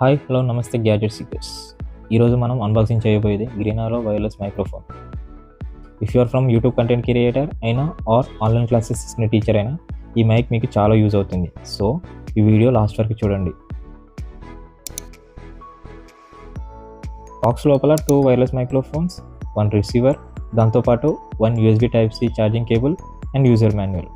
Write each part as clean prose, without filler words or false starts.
Hi hello నమస్తే gadget seekers. ఈరోజు మనం అన్బాక్సింగ్ చేయబోయేది Greenaro wireless microphone. If you are from YouTube content creator అయినా ఆర్ ఆన్లైన్ క్లాసెస్ ఇస్తున్న టీచర్ అయినా ఈ మైక్ మీకు చాలా యూజ్ అవుతుంది. సో ఈ వీడియో లాస్ట్ వరకు చూడండి. బాక్స్ లోపల 2 వైర్లెస్ మైక్రోఫోన్స్, 1 రిసీవర్, దాంతోపాటు 1 USB Type-C charging cable and user manual.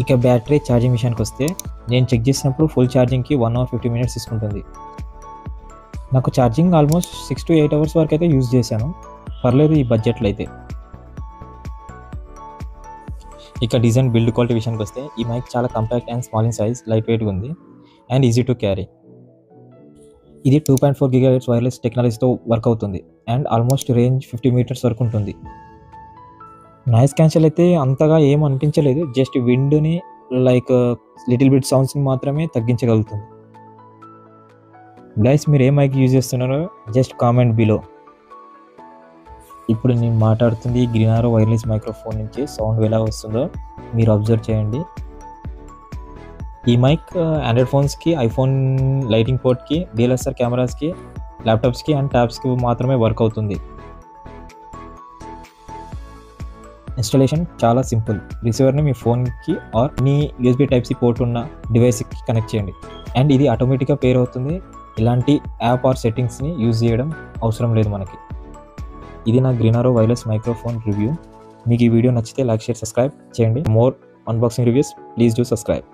ఇక బ్యాటరీ ఛార్జింగ్ విషయానికి వస్తే నేను చెక్ చేసినప్పుడు ఫుల్ ఛార్జింగ్కి 1 hour 50 minutes తీసుకుంటుంది. నాకు ఛార్జింగ్ ఆల్మోస్ట్ 6 to 8 hours వరకు అయితే యూజ్ చేశాను. పర్లేదు ఈ బడ్జెట్లో అయితే. ఇక డిజైన్ బిల్డ్ క్వాలిటీ విషయానికి వస్తే ఈ మైక్ చాలా compact and small in size, light వెయిట్గా ఉంది అండ్ ఈజీ టు క్యారీ. ఇది 2.4 GHz వైర్లెస్ టెక్నాలజీతో వర్క్ అవుతుంది అండ్ ఆల్మోస్ట్ రేంజ్ 50 meters వరకు ఉంటుంది. నాయిస్ క్యాన్సిల్ అయితే అంతగా ఏం అనిపించలేదు, జస్ట్ విండ్ని లైక్ లిటిల్ బిట్ సౌండ్స్ని మాత్రమే తగ్గించగలుగుతుంది. గైస్, మీరు ఏ మైక్ యూజ్ చేస్తున్నారో జస్ట్ కామెంట్ బిలో. ఇప్పుడు నేను మాట్లాడుతుంది గ్రీనారో వైర్లెస్ మైక్రోఫోన్ నుంచి సౌండ్ ఎలా వస్తుందో మీరు అబ్జర్వ్ చేయండి. ఈ మైక్ ఆండ్రాయిడ్ ఫోన్స్కి, ఐఫోన్ లైటింగ్ పోర్ట్కి, DSLR కెమెరాస్కి, ల్యాప్టాప్స్కి అండ్ ట్యాబ్స్కి మాత్రమే వర్క్ అవుతుంది. ఇన్స్టాలేషన్ చాలా సింపుల్. రిసీవర్ని మీ ఫోన్కి are me USB Type-C port ఉన్న డివైస్కి కనెక్ట్ చేయండి అండ్ ఇది ఆటోమేటిక్గా పేర్ అవుతుంది. ఇలాంటి యాప్ ఆర్ సెట్టింగ్స్ని యూజ్ చేయడం అవసరం లేదు మనకి. ఇది నా గ్రీనారో వైర్లెస్ మైక్రోఫోన్ రివ్యూ. మీకు ఈ వీడియో నచ్చితే లైక్, షేర్, సబ్స్క్రైబ్ చేయండి. More unboxing reviews please do subscribe.